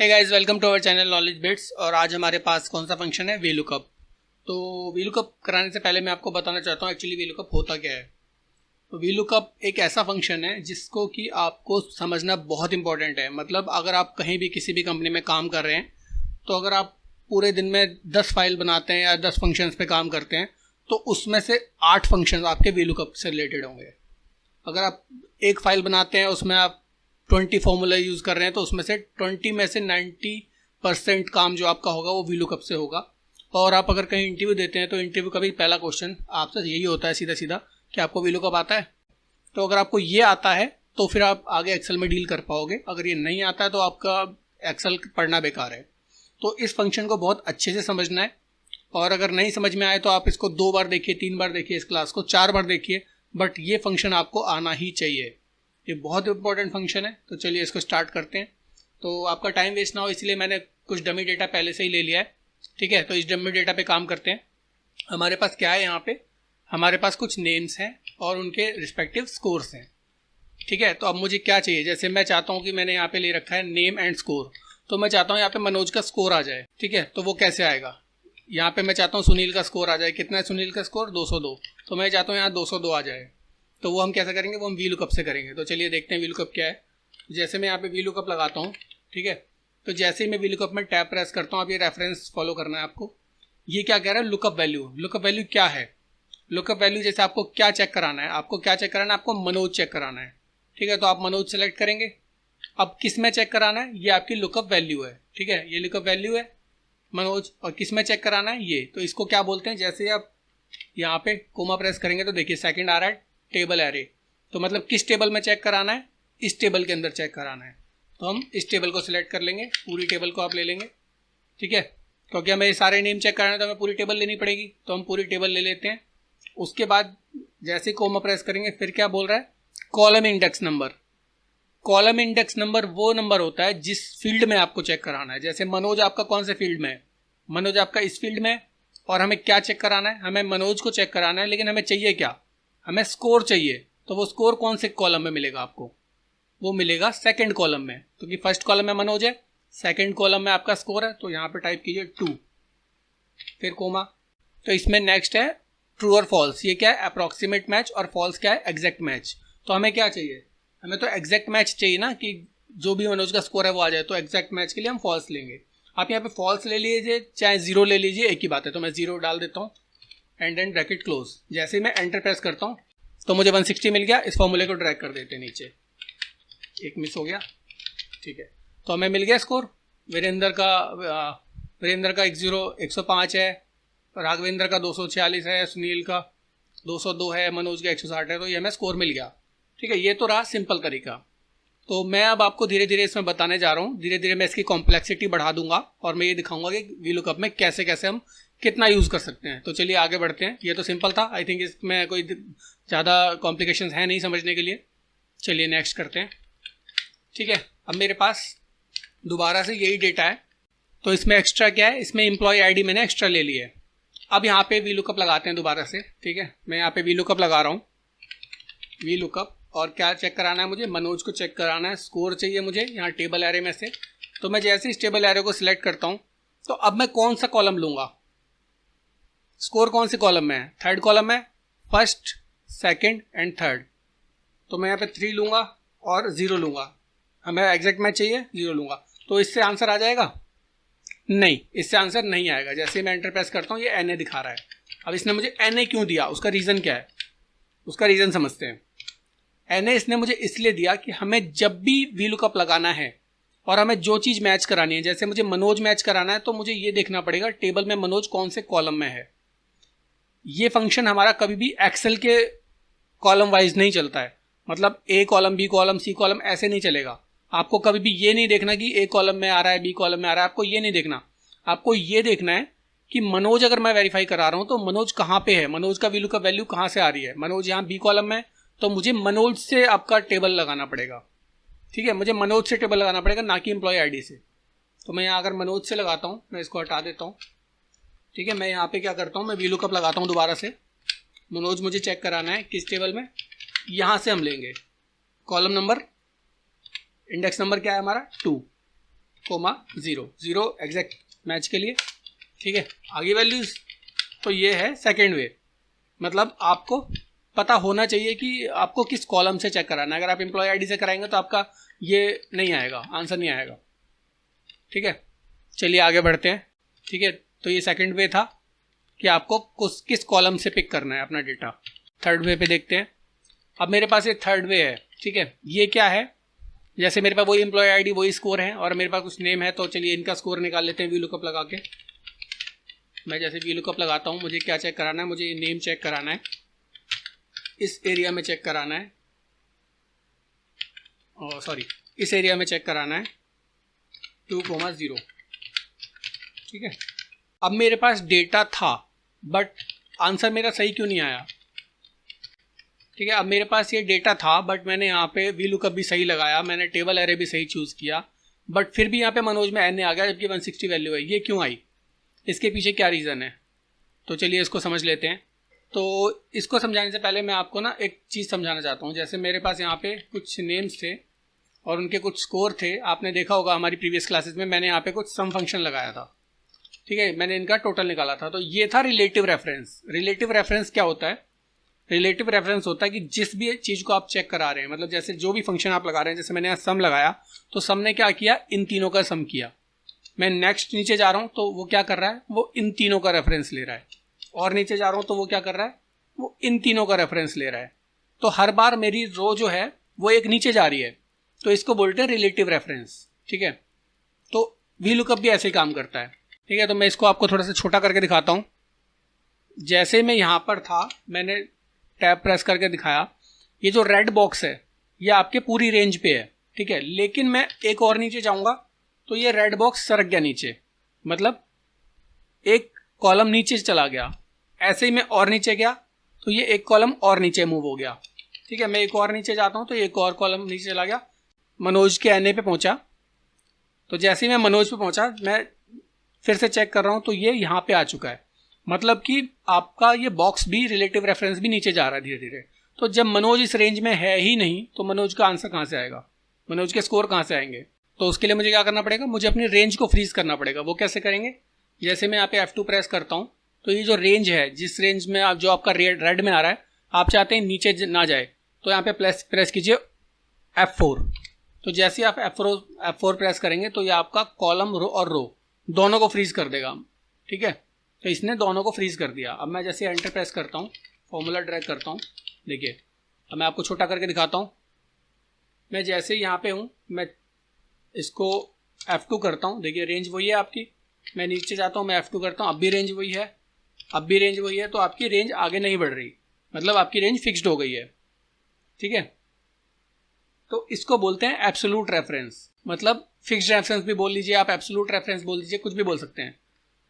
Hey guys, welcome to our channel knowledge bits. और आज हमारे पास कौन सा फंक्शन है, वीलुकअप। तो वीलुकअप कराने से पहले मैं आपको बताना चाहता हूँ एक्चुअली वीलुकअप होता क्या है। तो वीलुकअप एक ऐसा फंक्शन है जिसको कि आपको समझना बहुत इंपॉर्टेंट है। मतलब अगर आप कहीं भी किसी भी कंपनी में काम कर रहे हैं, तो अगर आप पूरे दिन में 10 फाइल बनाते हैं या 10 फंक्शंस पे काम करते हैं, तो उसमें से 8 फंक्शंस आपके वीलुकअप से रिलेटेड होंगे। अगर आप एक फाइल बनाते हैं, उसमें आप 20 फॉर्मूला यूज़ कर रहे हैं, तो उसमें से 20 में से 90% काम जो आपका होगा वो वीलुकअप से होगा। और आप अगर कहीं इंटरव्यू देते हैं, तो इंटरव्यू का भी पहला क्वेश्चन आपसे यही होता है सीधा सीधा कि आपको वीलुकअप आता है। तो अगर आपको ये आता है तो फिर आप आगे एक्सेल में डील कर पाओगे। अगर ये नहीं आता है तो आपका एक्सेल पढ़ना बेकार है। तो इस फंक्शन को बहुत अच्छे से समझना है। और अगर नहीं समझ में आए तो आप इसको 2 बार देखिए, 3 बार देखिए, इस क्लास को 4 बार देखिए, बट ये फंक्शन आपको आना ही चाहिए। ये बहुत इंपॉर्टेंट फंक्शन है। तो चलिए इसको स्टार्ट करते हैं। तो आपका टाइम वेस्ट ना हो इसलिए मैंने कुछ डमी डेटा पहले से ही ले लिया है। ठीक है, तो इस डमी डेटा पे काम करते हैं। हमारे पास क्या है, यहाँ पे हमारे पास कुछ नेम्स हैं और उनके रिस्पेक्टिव स्कोर्स हैं। ठीक है, तो अब मुझे क्या चाहिए, जैसे मैं चाहता हूँ कि मैंने यहाँ पे ले रखा है नेम एंड स्कोर, तो मैं चाहता हूँ यहाँ पे मनोज का स्कोर आ जाए। ठीक है, तो वो कैसे आएगा, यहाँ पे मैं चाहता हूँ सुनील का स्कोर आ जाए। कितना है सुनील का स्कोर, 202। तो मैं चाहता हूँ यहाँ 202 आ जाए। तो वो हम कैसे करेंगे, वो हम वीलुकअप से करेंगे। तो चलिए देखते हैं वीलुकअप क्या है। जैसे मैं यहाँ पे वीलुकअप लगाता हूँ, ठीक है, तो जैसे ही मैं वीलुकअप में टैब प्रेस करता हूँ, अब ये रेफरेंस फॉलो करना है आपको। ये क्या कह रहा है, लुकअप वैल्यू। लुकअप वैल्यू क्या है, लुकअप वैल्यू जैसे आपको क्या चेक कराना है, आपको क्या चेक कराना है, आपको मनोज चेक कराना है। ठीक है, तो आप मनोज सेलेक्ट करेंगे। अब किस में चेक कराना है, ये आपकी लुकअप वैल्यू है। ठीक है, ये लुकअप वैल्यू है मनोज। और किस में चेक कराना है, ये। तो इसको क्या बोलते हैं, जैसे आप यहाँ पे कोमा प्रेस करेंगे तो देखिए सेकंड आ रहा है टेबल एरे। तो मतलब किस टेबल में चेक कराना है, इस टेबल के अंदर चेक कराना है। तो हम इस टेबल को सिलेक्ट कर लेंगे, पूरी टेबल को आप ले लेंगे। ठीक है, क्योंकि हमें ये सारे नेम चेक कराना है तो हमें पूरी टेबल लेनी पड़ेगी, तो हम पूरी टेबल ले लेते हैं। उसके बाद जैसे ही कोमा प्रेस करेंगे, फिर क्या बोल रहा है, column index number. Column index number वो नंबर होता है जिस फील्ड में आपको चेक कराना है। जैसे मनोज आपका कौन से फील्ड में है, मनोज आपका इस फील्ड में है। और हमें क्या चेक कराना है, हमें मनोज को चेक कराना है, लेकिन हमें चाहिए क्या, हमें स्कोर चाहिए। तो वो स्कोर कौन से कॉलम में मिलेगा आपको, वो मिलेगा सेकंड कॉलम में, क्योंकि फर्स्ट कॉलम में मनोज है, सेकंड कॉलम में आपका स्कोर है। तो यहाँ पे टाइप कीजिए 2, फिर कोमा। तो इसमें नेक्स्ट है ट्रू और फॉल्स। ये क्या है, अप्रॉक्सीमेट मैच, और फॉल्स क्या है, एग्जैक्ट मैच। तो हमें क्या चाहिए, हमें तो एग्जैक्ट मैच चाहिए ना, कि जो भी मनोज का स्कोर है वो आ जाए। तो एग्जैक्ट मैच के लिए हम फॉल्स लेंगे। आप यहाँ पे फॉल्स ले लीजिए चाहे 0 ले लीजिए, एक ही बात है। तो मैं 0 डाल देता हूँ एंड देन ब्रैकेट क्लोज। जैसे ही मैं एंटर प्रेस करता हूँ तो मुझे 160 मिल गया। इस फॉर्मूले को ड्रैग कर देते हैं नीचे, एक मिस हो गया। ठीक है, तो हमें मिल गया स्कोर। वीरेंद्र का 105 है, राघवेंद्र का 246 है, सुनील का 202 है, मनोज का 160 है। तो ये हमें स्कोर मिल गया। ठीक है, ये तो रहा सिंपल तरीका। तो मैं अब आपको धीरे धीरे इसमें बताने जा रहा हूँ। धीरे धीरे मैं इसकी कॉम्प्लेक्सिटी बढ़ा दूंगा और मैं ये दिखाऊंगा कि वीलुकअप में कैसे कैसे हम कितना यूज़ कर सकते हैं। तो चलिए आगे बढ़ते हैं। ये तो सिंपल था, आई थिंक इसमें कोई ज़्यादा कॉम्प्लिकेशंस है नहीं समझने के लिए। चलिए नेक्स्ट करते हैं। ठीक है, अब मेरे पास दोबारा से यही डेटा है। तो इसमें एक्स्ट्रा क्या है, इसमें एम्प्लॉय आईडी मैंने एक्स्ट्रा ले लिया है। अब यहाँ पे वीलुकअप लगाते हैं दोबारा से। ठीक है, मैं यहाँ पे वीलुकअप लगा रहा हूँ, वीलुकअप। और क्या चेक कराना है मुझे, मनोज को चेक कराना है, स्कोर चाहिए मुझे यहाँ टेबल एरे में से। तो मैं जैसे इस टेबल एरे को सिलेक्ट करता हूँ, तो अब मैं कौन सा कॉलम लूँगा, स्कोर कौन से कॉलम में है, थर्ड कॉलम में, फर्स्ट, सेकंड एंड थर्ड। तो मैं यहाँ पे 3 लूँगा और 0 लूँगा। हमें एग्जैक्ट मैच चाहिए, 0 लूँगा। तो इससे आंसर आ जाएगा, नहीं, इससे आंसर नहीं आएगा। जैसे मैं एंटर प्रेस करता हूँ, ये NA दिखा रहा है। अब इसने मुझे NA क्यों दिया, उसका रीज़न क्या है, उसका रीज़न समझते हैं। NA इसने मुझे इसलिए दिया कि हमें जब भी वीलुकअप लगाना है और हमें जो चीज़ मैच करानी है, जैसे मुझे मनोज मैच कराना है, तो मुझे ये देखना पड़ेगा टेबल में मनोज कौन से कॉलम में है। ये फंक्शन हमारा कभी भी एक्सेल के कॉलम वाइज नहीं चलता है। मतलब A column, B column, C column ऐसे नहीं चलेगा। आपको कभी भी ये नहीं देखना कि A कॉलम में आ रहा है, B कॉलम में आ रहा है, आपको ये नहीं देखना। आपको ये देखना है कि मनोज अगर मैं वेरीफाई करा रहा हूँ तो मनोज कहाँ पे है, मनोज का वीलुकअप वैल्यू कहाँ से आ रही है। मनोज यहाँ B कॉलम में, तो मुझे मनोज से आपका टेबल लगाना पड़ेगा। ठीक है, मुझे मनोज से टेबल लगाना पड़ेगा, ना कि एम्प्लॉय आईडी से। तो मैं यहाँ अगर मनोज से लगाता हूँ, मैं इसको हटा देता हूँ। ठीक है, मैं यहाँ पे क्या करता हूँ, मैं वीलुकअप लगाता हूँ दोबारा से। मनोज मुझे चेक कराना है किस टेबल में, यहाँ से हम लेंगे कॉलम नंबर, इंडेक्स नंबर क्या है हमारा 2। कोमा 0, 0 एग्जैक्ट मैच के लिए, ठीक है। आगे वैल्यूज, तो ये है सेकेंड वे। मतलब आपको पता होना चाहिए कि आपको किस कॉलम से चेक कराना है। अगर आप एम्प्लॉय आईडी से कराएंगे तो आपका ये नहीं आएगा, आंसर नहीं आएगा, ठीक है। चलिए आगे बढ़ते हैं, ठीक है। तो ये सेकंड वे था कि आपको किस कॉलम से पिक करना है अपना डेटा। थर्ड वे पे देखते हैं। अब मेरे पास एक थर्ड वे है, ठीक है। ये क्या है, जैसे मेरे पास वही एम्प्लॉय आईडी वही स्कोर है और मेरे पास कुछ नेम है, तो चलिए इनका स्कोर निकाल लेते हैं VLOOKUP लगा के। मैं जैसे VLOOKUP लगाता हूँ, मुझे क्या चेक कराना है, मुझे ये नेम चेक कराना है, इस एरिया में चेक कराना है, और सॉरी इस एरिया में चेक कराना है 2,0, ठीक है। अब मेरे पास डेटा था बट आंसर मेरा सही क्यों नहीं आया, ठीक है। अब मेरे पास ये डेटा था बट मैंने यहाँ पे VLOOKUP भी सही लगाया, मैंने टेबल एरे भी सही चूज़ किया, बट फिर भी यहाँ पे मनोज में n आ गया जबकि 160 वैल्यू है। ये क्यों आई, इसके पीछे क्या रीज़न है, तो चलिए इसको समझ लेते हैं। तो इसको समझाने से पहले मैं आपको ना एक चीज़ समझाना चाहता हूँ। जैसे मेरे पास यहाँ पे कुछ नेम्स थे और उनके कुछ स्कोर थे। आपने देखा होगा हमारी प्रीवियस क्लासेस में मैंने यहाँ पे कुछ सम फंक्शन लगाया था, ठीक है। मैंने इनका टोटल निकाला था। तो ये था रिलेटिव रेफरेंस। रिलेटिव रेफरेंस क्या होता है, रिलेटिव रेफरेंस होता है कि जिस भी चीज़ को आप चेक करा रहे हैं, मतलब जैसे जो भी फंक्शन आप लगा रहे हैं, जैसे मैंने यहाँ सम लगाया तो सम ने क्या किया, इन तीनों का सम किया। मैं नेक्स्ट नीचे जा रहा हूँ तो वो क्या कर रहा है, वो इन तीनों का रेफरेंस ले रहा है, और नीचे जा रहा हूँ तो वो क्या कर रहा है, वो इन तीनों का रेफरेंस ले रहा है। तो हर बार मेरी रो जो है वो एक नीचे जा रही है, तो इसको बोलते हैं रिलेटिव रेफरेंस, ठीक है। तो VLOOKUP भी ऐसे ही काम करता है, ठीक है। तो मैं इसको आपको थोड़ा सा छोटा करके दिखाता हूँ। जैसे मैं यहाँ पर था, मैंने टैब प्रेस करके दिखाया, ये जो रेड बॉक्स है ये आपके पूरी रेंज पे है, ठीक है। लेकिन मैं एक और नीचे जाऊँगा तो ये रेड बॉक्स सरक गया नीचे, मतलब एक कॉलम नीचे चला गया। ऐसे ही मैं और नीचे गया तो ये एक कॉलम और नीचे मूव हो गया, ठीक है। मैं एक और नीचे जाता हूँ तो एक और कॉलम नीचे चला गया, मनोज के NA पे पहुँचा। तो जैसे ही मैं मनोज पे पहुँचा, मैं फिर से चेक कर रहा हूँ तो ये यहाँ पे आ चुका है। मतलब कि आपका ये बॉक्स भी, रिलेटिव रेफरेंस भी नीचे जा रहा है धीरे धीरे। तो जब मनोज इस रेंज में है ही नहीं तो मनोज का आंसर कहाँ से आएगा, मनोज के स्कोर कहाँ से आएंगे। तो उसके लिए मुझे क्या करना पड़ेगा, मुझे अपनी रेंज को फ्रीज करना पड़ेगा। वो कैसे करेंगे, जैसे मैं यहाँ पे F2 प्रेस करता हूँ तो ये जो रेंज है, जिस रेंज में आप, जो आपका रेड में आ रहा है, आप चाहते हैं नीचे ना जाए, तो यहाँ पे प्रेस कीजिए F4। तो जैसे आप F4 प्रेस करेंगे तो ये आपका कॉलम और रो दोनों को फ्रीज कर देगा, ठीक है। तो इसने दोनों को फ्रीज कर दिया। अब मैं जैसे एंटर प्रेस करता हूँ, फॉर्मूला ड्रैग करता हूँ, देखिए अब मैं आपको छोटा करके दिखाता हूँ। मैं जैसे यहाँ पे हूँ, मैं इसको F2 करता हूँ, देखिए रेंज वही है आपकी। मैं नीचे जाता हूँ, मैं F2 करता हूँ, अब भी रेंज वही है, अब भी रेंज वही है। तो आपकी रेंज आगे नहीं बढ़ रही, मतलब आपकी रेंज फिक्स्ड हो गई है, ठीक है। तो इसको बोलते हैं एब्सोल्यूट रेफरेंस, मतलब फिक्स्ड रेफरेंस भी बोल लीजिए आप, एब्सोल्यूट रेफरेंस बोल लीजिए, कुछ भी बोल सकते हैं।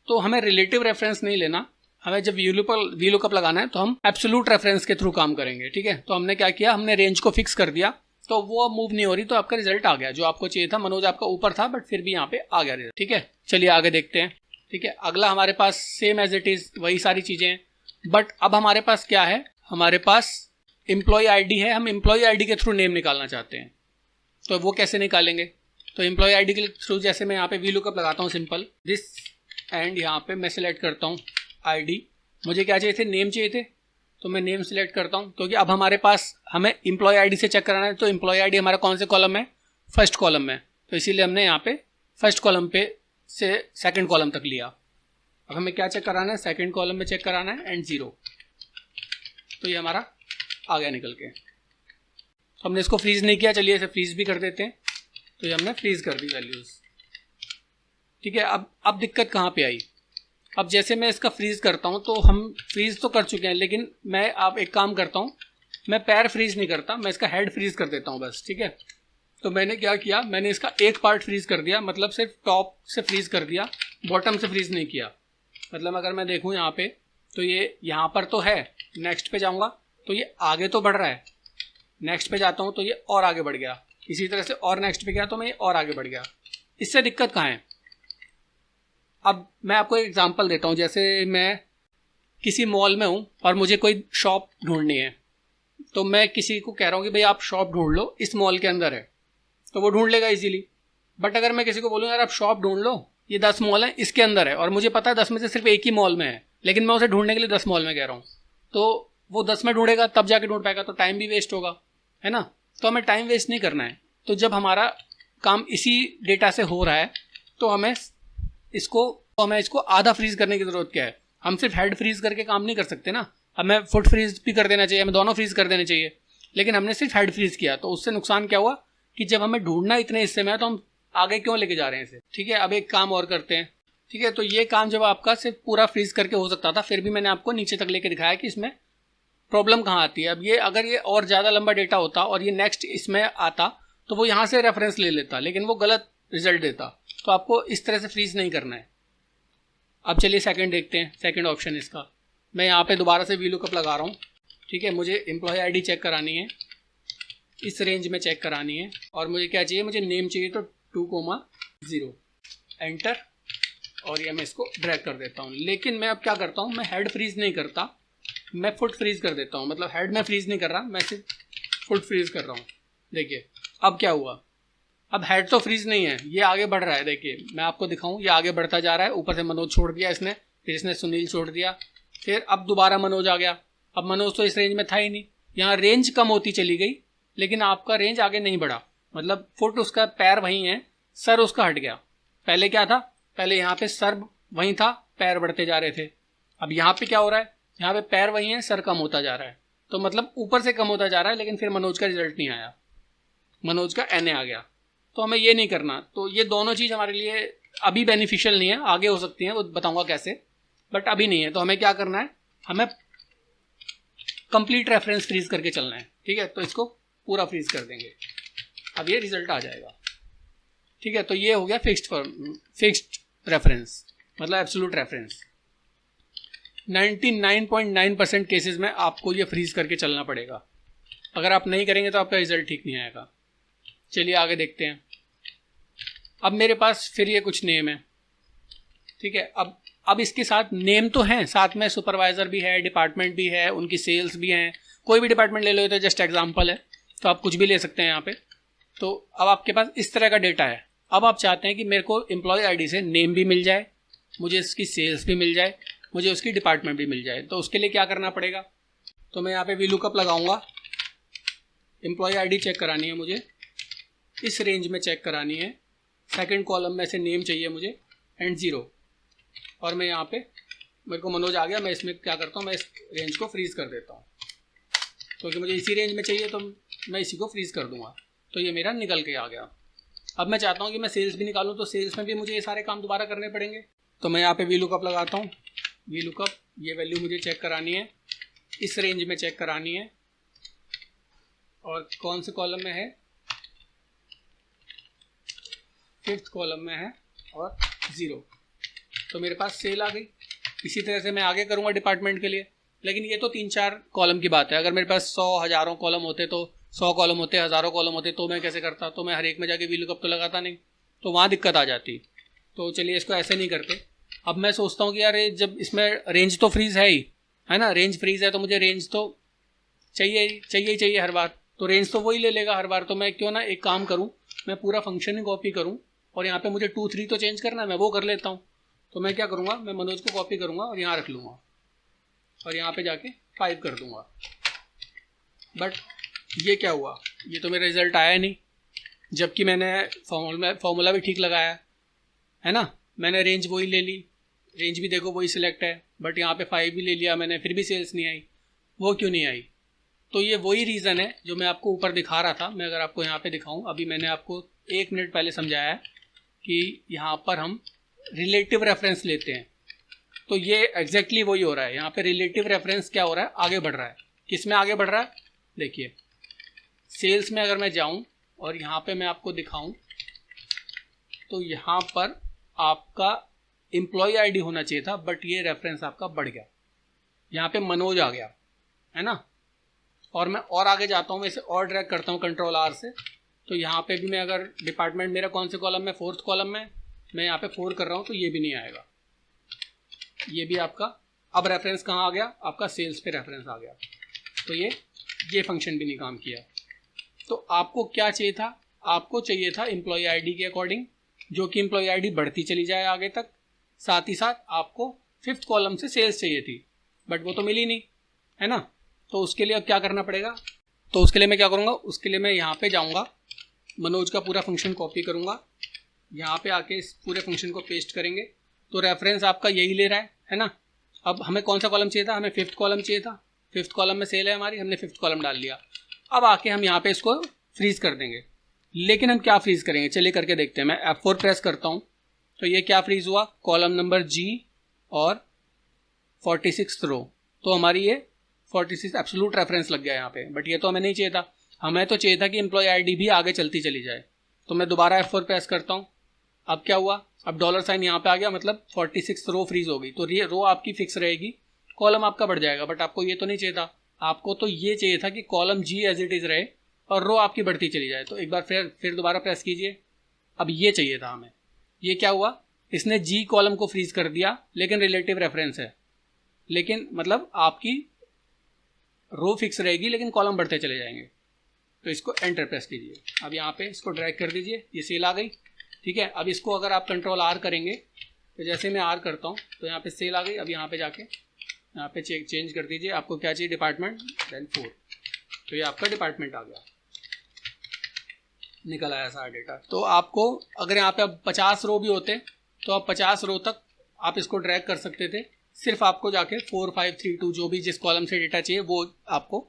तो हमें रिलेटिव रेफरेंस नहीं लेना, हमें जब VLOOKUP लगाना है तो हम एब्सोल्यूट रेफरेंस के थ्रू काम करेंगे, ठीक है। तो हमने क्या किया, हमने रेंज को फिक्स कर दिया, तो वो अब मूव नहीं हो रही, तो आपका रिजल्ट आ गया जो आपको चाहिए था। मनोज आपका ऊपर था बट फिर भी यहाँ पे आ गया रिजल्ट, ठीक है। चलिए आगे देखते हैं, ठीक है। अगला हमारे पास सेम एज इट इज वही सारी चीजें हैं, बट अब हमारे पास क्या है, हमारे पास एम्प्लॉय आईडी है। हम एम्प्लॉय आईडी के थ्रू नेम निकालना चाहते हैं, तो वो कैसे निकालेंगे। तो एम्प्लॉय आईडी के थ्रू जैसे मैं यहाँ पे VLOOKUP लगाता हूँ, सिंपल दिस, एंड यहाँ पे मैं सिलेक्ट करता हूँ आईडी। मुझे क्या चाहिए थे, नेम चाहिए थे, तो मैं नेम सिलेक्ट करता हूँ, क्योंकि अब हमारे पास हमें एम्प्लॉय आईडी से चेक कराना है। तो एम्प्लॉय आईडी हमारा कौन से कॉलम में, फर्स्ट कॉलम में, तो इसीलिए हमने यहाँ पे फर्स्ट कॉलम पे से सेकंड कॉलम तक लिया। अब हमें क्या चेक कराना है, सेकंड कॉलम में चेक कराना है, एंड 0। तो ये हमारा आ गया निकल के। तो हमने इसको फ्रीज नहीं किया, चलिए इसे फ्रीज भी कर देते हैं। तो ये हमने फ्रीज कर दी वैल्यूज, ठीक है। अब दिक्कत कहाँ पे आई, अब जैसे मैं इसका फ्रीज करता हूँ, तो हम फ्रीज तो कर चुके हैं, लेकिन मैं अब एक काम करता हूँ, मैं पैर फ्रीज नहीं करता, मैं इसका हेड फ्रीज कर देता हूँ बस, ठीक है। तो मैंने क्या किया, मैंने इसका एक पार्ट फ्रीज कर दिया, मतलब सिर्फ टॉप से फ्रीज कर दिया, बॉटम से फ्रीज नहीं किया। मतलब अगर मैं देखूँ यहाँ पे, तो ये यहाँ पर तो है, नेक्स्ट पे जाऊँगा तो ये आगे तो बढ़ रहा है, नेक्स्ट पे जाता हूँ तो ये और आगे बढ़ गया, इसी तरह से और नेक्स्ट पे गया तो मैं ये और आगे बढ़ गया। इससे दिक्कत कहाँ है, अब मैं आपको एक एग्जांपल देता हूँ। जैसे मैं किसी मॉल में हूँ और मुझे कोई शॉप ढूंढनी है, तो मैं किसी को कह रहा हूँ कि भाई आप शॉप ढूंढ लो, इस मॉल के अंदर है, तो वो ढूंढ लेगा इजीली। बट अगर मैं किसी को बोलूँ यार आप शॉप ढूंढ लो, ये 10 मॉल है इसके अंदर है, और मुझे पता है 10 में से सिर्फ एक ही मॉल में है, लेकिन मैं उसे ढूंढने के लिए 10 मॉल में कह रहा हूँ, तो वो 10 में ढूंढेगा तब जाके ढूंढ पाएगा, तो टाइम भी वेस्ट होगा, है ना। तो हमें टाइम वेस्ट नहीं करना है। तो जब हमारा काम इसी डेटा से हो रहा है तो हमें इसको आधा फ्रीज करने की ज़रूरत क्या है। हम सिर्फ हेड फ्रीज करके काम नहीं कर सकते ना, हमें फुट फ्रीज भी कर देना चाहिए, हमें दोनों फ्रीज कर देने चाहिए, लेकिन हमने सिर्फ हेड फ्रीज किया, तो उससे नुकसान क्या हुआ कि जब हमें ढूंढना इतने हिस्से में है तो हम आगे क्यों लेके जा रहे हैं इसे। ठीक है, अब एक काम और करते हैं। ठीक है, तो ये काम जब आपका सिर्फ पूरा फ्रीज करके हो सकता था, फिर भी मैंने आपको नीचे तक लेके दिखाया कि इसमें प्रॉब्लम कहाँ आती है। अब ये अगर ये और ज़्यादा लंबा डेटा होता और ये नेक्स्ट इसमें आता तो वो यहाँ से रेफरेंस ले लेता, लेकिन वो गलत रिजल्ट देता। तो आपको इस तरह से फ्रीज नहीं करना है। अब चलिए सेकंड देखते हैं, सेकंड ऑप्शन इसका। मैं यहाँ पे दोबारा से वीलुकअप लगा रहा हूँ। ठीक है, मुझे एम्प्लॉय आईडी चेक करानी है, इस रेंज में चेक करानी है, और मुझे क्या चाहिए, मुझे नेम चाहिए, तो 2,0 एंटर, और ये मैं इसको ड्रैग कर देता हूँ। लेकिन मैं अब क्या करता हूँ, मैं हेड फ्रीज नहीं करता, मैं फुट फ्रीज कर देता हूँ। मतलब हेड में फ्रीज नहीं कर रहा, मैं सिर्फ फुट फ्रीज कर रहा हूँ। देखिए अब क्या हुआ, अब हेड तो फ्रीज नहीं है, ये आगे बढ़ रहा है। देखिए मैं आपको दिखाऊं, ये आगे बढ़ता जा रहा है, ऊपर से मनोज छोड़ दिया इसने, फिर इसने सुनील छोड़ दिया, फिर अब दोबारा मनोज आ गया। अब मनोज तो इस रेंज में था ही नहीं, यहाँ रेंज कम होती चली गई, लेकिन आपका रेंज आगे नहीं बढ़ा। मतलब फुट उसका पैर वहीं है, सर उसका हट गया। पहले क्या था, पहले यहाँ पे सर वहीं था, पैर बढ़ते जा रहे थे। अब यहाँ पे क्या हो रहा है, यहाँ पे पैर वहीं है, सर कम होता जा रहा है। तो मतलब ऊपर से कम होता जा रहा है, लेकिन फिर मनोज का रिजल्ट नहीं आया, मनोज का NA आ गया। तो हमें ये नहीं करना। तो ये दोनों चीज़ हमारे लिए अभी बेनिफिशियल नहीं है, आगे हो सकती हैं, वो बताऊंगा कैसे, बट अभी नहीं है। तो हमें क्या करना है, हमें कंप्लीट रेफरेंस फ्रीज करके चलना है। ठीक है, तो इसको पूरा फ्रीज कर देंगे, अब ये रिजल्ट आ जाएगा। ठीक है, तो ये हो गया फिक्स्ड रेफरेंस, मतलब एब्सोल्यूट रेफरेंस। 99.9% केसेस में आपको ये फ्रीज करके चलना पड़ेगा। अगर आप नहीं करेंगे तो आपका रिजल्ट ठीक नहीं आएगा। चलिए आगे देखते हैं। अब मेरे पास फिर ये कुछ नेम है। ठीक है, अब इसके साथ नेम तो हैं, साथ में सुपरवाइजर भी है, डिपार्टमेंट भी है, उनकी सेल्स भी हैं। कोई भी डिपार्टमेंट ले लो, तो जस्ट एग्जांपल है, तो आप कुछ भी ले सकते हैं यहाँ पे। तो अब आपके पास इस तरह का डेटा है। अब आप चाहते हैं कि मेरे को एम्प्लॉय आईडी से नेम भी मिल जाए, मुझे इसकी सेल्स भी मिल जाए, मुझे उसकी डिपार्टमेंट भी मिल जाए। तो उसके लिए क्या करना पड़ेगा, तो मैं यहाँ पे वीलुकअप लगाऊंगा। एम्प्लॉय आईडी चेक करानी है मुझे, इस रेंज में चेक करानी है, सेकंड कॉलम में से नेम चाहिए मुझे एंड 0, और मैं यहाँ पे मेरे को मनोज आ गया, मैं इसमें क्या करता हूँ, मैं इस रेंज को फ्रीज कर देता हूँ, क्योंकि मुझे इसी रेंज में चाहिए, तो मैं इसी को फ्रीज कर दूंगा। तो ये मेरा निकल के आ गया। अब मैं चाहता हूँ कि मैं सेल्स भी निकालूँ, तो सेल्स में भी मुझे ये सारे काम दोबारा करने पड़ेंगे। तो मैं यहाँ पे वीलुकअप लगाता हूँ। वीलुकअप, ये वैल्यू मुझे चेक करानी है, इस रेंज में चेक करानी है, और कौन से कॉलम में है, 5th कॉलम में है, और 0। तो मेरे पास सेल आ गई। इसी तरह से मैं आगे करूँगा डिपार्टमेंट के लिए, लेकिन ये तो 3-4 कॉलम की बात है। अगर मेरे पास 100 हज़ारों कॉलम होते, तो 100 कॉलम होते, हज़ारों कॉलम होते, तो मैं कैसे करता, तो मैं हर एक में जाके वीलुकअप तो लगाता नहीं, तो वहाँ दिक्कत आ जाती। तो चलिए इसको ऐसे नहीं करते। अब मैं सोचता हूँ कि यार जब इसमें रेंज तो फ्रीज है ही, है ना, रेंज फ्रीज है, तो मुझे रेंज तो चाहिए हर बार, तो रेंज तो वही ले लेगा हर बार। तो मैं क्यों ना एक काम करूँ, मैं पूरा फंक्शन ही कॉपी करूँ, और यहाँ पे मुझे 2-3 तो चेंज करना है, मैं वो कर लेता हूँ। तो मैं क्या करूँगा, मैं मनोज को कॉपी करूँगा और यहाँ रख लूँगा, और यहाँ पे जाके 5 कर दूँगा। बट ये क्या हुआ, ये तो मेरा रिजल्ट आया नहीं, जबकि मैंने फॉर्मूला भी ठीक लगाया है ना। मैंने रेंज वही ले ली, रेंज भी देखो वही सिलेक्ट है, बट यहाँ पे 5 भी ले लिया मैंने, फिर भी सेल्स नहीं आई। वो क्यों नहीं आई, तो ये वही रीज़न है जो मैं आपको ऊपर दिखा रहा था। मैं अगर आपको यहाँ पे दिखाऊँ, अभी मैंने आपको 1 मिनट पहले समझाया है कि यहाँ पर हम रिलेटिव रेफरेंस लेते हैं, तो ये एग्जैक्टली वही हो रहा है। यहाँ पे रिलेटिव रेफरेंस क्या हो रहा है, आगे बढ़ रहा है। किस में आगे बढ़ रहा है, देखिए सेल्स में अगर मैं जाऊँ और यहाँ पे मैं आपको दिखाऊँ, तो यहाँ पर आपका एम्प्लॉय आईडी होना चाहिए था, बट ये रेफरेंस आपका बढ़ गया, यहाँ पे मनोज आ गया, है ना। और मैं और आगे जाता हूँ, मैं इसे और ड्रैग करता हूँ कंट्रोल R से, तो यहाँ पे भी मैं अगर डिपार्टमेंट मेरा कौन से कॉलम में, 4th कॉलम में, मैं यहाँ पे 4 कर रहा हूँ, तो ये भी नहीं आएगा। ये भी आपका अब रेफरेंस कहाँ आ गया, आपका सेल्स पे रेफरेंस आ गया। तो ये फंक्शन भी नहीं काम किया। तो आपको क्या चाहिए था, आपको चाहिए था एम्प्लॉय आईडी के अकॉर्डिंग, जो कि एम्प्लॉय आईडी बढ़ती चली जाए आगे तक, साथ ही साथ आपको 5th कॉलम से सेल्स चाहिए थी, बट वो तो मिली नहीं, है ना। तो उसके लिए अब क्या करना पड़ेगा, तो उसके लिए मैं क्या करूँगा, उसके लिए मैं यहाँ पे जाऊँगा, मनोज का पूरा फंक्शन कॉपी करूँगा, यहाँ पे आके इस पूरे फंक्शन को पेस्ट करेंगे। तो रेफरेंस आपका यही ले रहा है ना। अब हमें कौन सा कॉलम चाहिए था, हमें 5th कॉलम चाहिए था, 5th कॉलम में सेल है हमारी, हमने 5th कॉलम डाल लिया। अब आके हम यहाँ पे इसको फ्रीज कर देंगे। लेकिन हम क्या फ्रीज करेंगे, चलिए करके देखते हैं। मैं F4 प्रेस करता हूँ, तो ये क्या फ्रीज हुआ, कॉलम नंबर G और 46th रो। तो हमारी ये 46 एब्सोल्यूट रेफरेंस लग गया यहाँ पे, बट ये तो हमें नहीं चाहिए था। हमें तो चाहिए था कि एम्प्लॉय आईडी भी आगे चलती चली जाए। तो मैं दोबारा F4 प्रेस करता हूँ। अब क्या हुआ, अब $साइन यहाँ पे आ गया, मतलब 46 रो फ्रीज हो गई। तो ये रो आपकी फिक्स रहेगी, कॉलम आपका बढ़ जाएगा, बट आपको ये तो नहीं चाहिए था। आपको तो ये चाहिए था कि column G as it is रहे और रो आपकी बढ़ती चली जाए। तो एक बार फिर दोबारा प्रेस कीजिए। अब ये चाहिए था हमें। ये क्या हुआ, इसने G कॉलम को फ्रीज कर दिया, लेकिन रिलेटिव रेफरेंस है, लेकिन मतलब आपकी रो फिक्स रहेगी लेकिन कॉलम बढ़ते चले जाएंगे। तो इसको एंटर प्रेस कीजिए। अब यहाँ पे इसको ड्रैग कर दीजिए, ये सेल आ गई, ठीक है। अब इसको अगर आप कंट्रोल R करेंगे, तो जैसे मैं R करता हूँ तो यहाँ पे सेल आ गई। अब यहाँ पे जाके यहाँ पे चेंज कर दीजिए, आपको क्या चाहिए, डिपार्टमेंट, देन 4। तो ये आपका डिपार्टमेंट आ गया, निकल आया सारा डेटा। तो आपको अगर यहाँ पे अब 50 रो भी होते तो आप 50 रो तक आप इसको ड्रैग कर सकते थे। सिर्फ आपको जाके 4, 5, 3, 2 जो भी जिस कॉलम से डेटा चाहिए वो आपको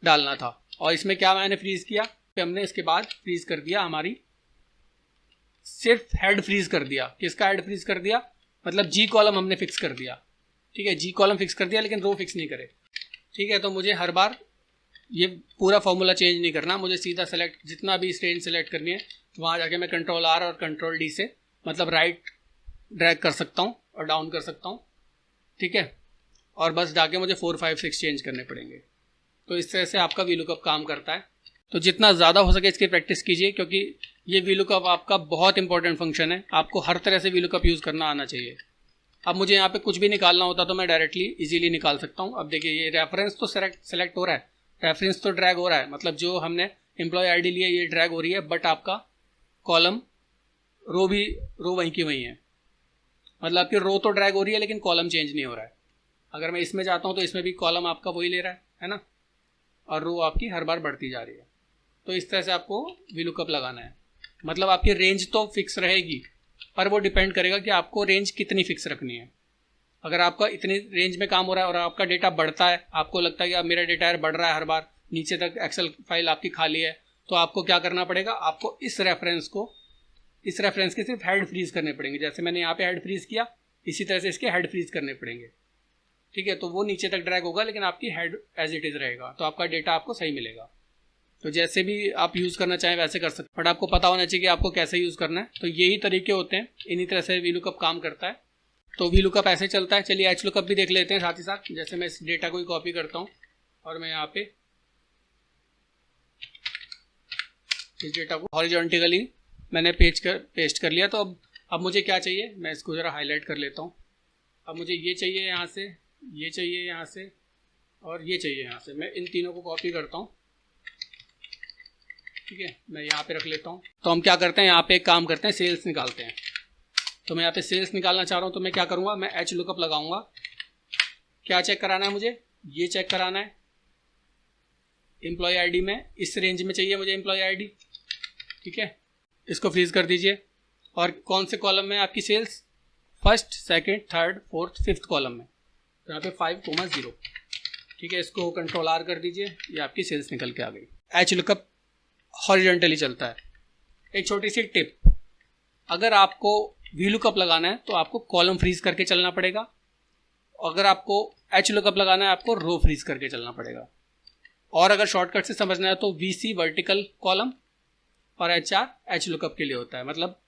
डालना था। और इसमें क्या मैंने फ्रीज किया, हमने इसके बाद फ्रीज कर दिया, हमारी सिर्फ हेड फ्रीज कर दिया। किसका हेड फ्रीज कर दिया, मतलब G कॉलम हमने फिक्स कर दिया, ठीक है। G कॉलम फिक्स कर दिया लेकिन रो फिक्स नहीं करे, ठीक है। तो मुझे हर बार ये पूरा फॉर्मूला चेंज नहीं करना, मुझे सीधा सेलेक्ट, जितना भी रेंज सेलेक्ट करनी है तो वहाँ जाके मैं कंट्रोल R और कंट्रोल D से मतलब राइट ड्रैग कर सकता हूँ और डाउन कर सकता हूँ, ठीक है। और बस जाके मुझे 4, 5, 6 चेंज करने पड़ेंगे। तो इस तरह से आपका VLOOKUP काम करता है। तो जितना ज़्यादा हो सके इसकी प्रैक्टिस कीजिए, क्योंकि ये VLOOKUP आपका बहुत इंपॉर्टेंट फंक्शन है। आपको हर तरह से VLOOKUP यूज़ करना आना चाहिए। अब मुझे यहाँ पे कुछ भी निकालना होता तो मैं डायरेक्टली इजीली निकाल सकता हूँ। अब देखिए ये रेफरेंस तो सेलेक्ट हो रहा है, रेफरेंस तो ड्रैग हो रहा है, मतलब जो हमने एम्प्लॉय आईडी लिया ये ड्रैग हो रही है, बट आपका कॉलम रो वहीं की वहीं है। मतलब आपकी रो तो ड्रैग हो रही है लेकिन कॉलम चेंज नहीं हो रहा है। अगर मैं इसमें जाता हूँ तो इसमें भी कॉलम आपका वही ले रहा है ना, और रो आपकी हर बार बढ़ती जा रही है। तो इस तरह से आपको VLOOKUP लगाना है। मतलब आपकी रेंज तो फिक्स रहेगी, पर वो डिपेंड करेगा कि आपको रेंज कितनी फिक्स रखनी है। अगर आपका इतनी रेंज में काम हो रहा है और आपका डेटा बढ़ता है, आपको लगता है कि अब मेरा डेटा बढ़ रहा है हर बार, नीचे तक एक्सेल फाइल आपकी खाली है, तो आपको क्या करना पड़ेगा, आपको इस रेफरेंस के सिर्फ हेड फ्रीज करने पड़ेंगे। जैसे मैंने यहाँ पे हेड फ्रीज किया, इसी तरह से इसके हेड फ्रीज करने पड़ेंगे, ठीक है। तो वो नीचे तक ड्रैग होगा लेकिन आपकी हेड एज इट इज़ रहेगा, तो आपका डेटा आपको सही मिलेगा। तो जैसे भी आप यूज़ करना चाहें वैसे कर सकते हैं, बट आपको पता होना चाहिए कि आपको कैसे यूज़ करना है। तो यही तरीके होते हैं, इन्हीं तरह से VLOOKUP काम करता है। तो VLOOKUP ऐसे चलता है। चलिए HLOOKUP भी देख लेते हैं साथ ही साथ। जैसे मैं इस डेटा को ही कॉपी करता हूँ और मैं यहाँ पे इस डेटा को हॉरिजॉन्टली मैंने पेस्ट कर लिया। तो अब मुझे क्या चाहिए, मैं इसको ज़रा हाईलाइट कर लेता हूँ। अब मुझे ये चाहिए यहाँ से, ये चाहिए यहाँ से और ये चाहिए यहाँ से। मैं इन तीनों को कॉपी करता हूँ, ठीक है। मैं यहाँ पे रख लेता हूँ। तो हम क्या करते हैं, यहाँ पे एक काम करते हैं, सेल्स निकालते हैं। तो मैं यहाँ पे सेल्स निकालना चाह रहा हूँ, तो मैं क्या करूँगा, मैं HLOOKUP लगाऊंगा। क्या चेक कराना है मुझे, ये चेक कराना है एम्प्लॉय आईडी में, इस रेंज में चाहिए मुझे एम्प्लॉय आईडी, ठीक है। इसको फ्रीज कर दीजिए। और कौन से कॉलम में आपकी sales, 1st, 2nd, 3rd, 4th, 5th column में, तो यहाँ पे 5,0, ठीक है। इसको कंट्रोल R कर दीजिए, ये आपकी सेल्स निकल के आ गई। HLOOKUP हॉरिजॉन्टली चलता है। एक छोटी सी टिप, अगर आपको VLOOKUP लगाना है तो आपको कॉलम फ्रीज करके चलना पड़ेगा। अगर आपको HLOOKUP लगाना है आपको रो फ्रीज करके चलना पड़ेगा। और अगर शॉर्टकट से समझना है तो VC वर्टिकल कॉलम और HR HLOOKUP के लिए होता है। मतलब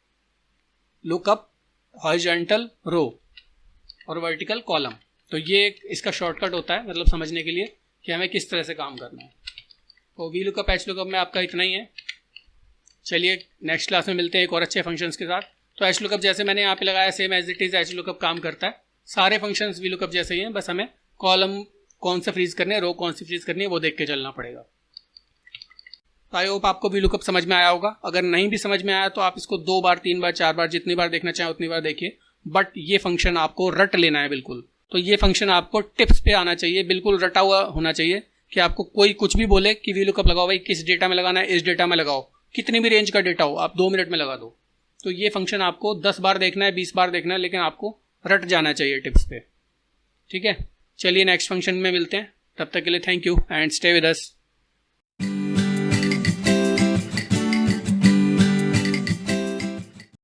लुकअप हॉरिजॉन्टल रो और वर्टिकल कॉलम, तो ये इसका शॉर्टकट होता है, मतलब समझने के लिए कि हमें किस तरह से काम करना है। तो VLOOKUP HLOOKUP में आपका इतना ही है। चलिए नेक्स्ट क्लास में मिलते हैं एक और अच्छे फंक्शंस के साथ। तो HLOOKUP जैसे मैंने यहाँ पे लगाया, same as it is HLOOKUP काम करता है। सारे फंक्शंस VLOOKUP जैसे ही हैं, बस हमें कॉलम कौन सा फ्रीज करने है, रो कौन सी फ्रीज करनी है, वो देख के चलना पड़ेगा। तो आई होप आपको VLOOKUP समझ में आया होगा। अगर नहीं भी समझ में आया तो आप इसको 2 बार 3 बार 4 बार जितनी बार देखना चाहें उतनी बार देखिए, बट ये फंक्शन आपको रट लेना है बिल्कुल। तो ये फंक्शन आपको टिप्स पे आना चाहिए, बिल्कुल रटा हुआ होना चाहिए कि आपको कोई कुछ भी बोले कि VLOOKUP लगाओ भाई, किस डेटा में लगाना है, इस डेटा में लगाओ, कितनी भी रेंज का डेटा हो आप 2 मिनट में लगा दो। तो ये फंक्शन आपको 10 बार देखना है, 20 बार देखना है, लेकिन आपको रट जाना चाहिए टिप्स पे। ठीक है, चलिए नेक्स्ट फंक्शन में मिलते हैं, तब तक के लिए thank you and stay with us.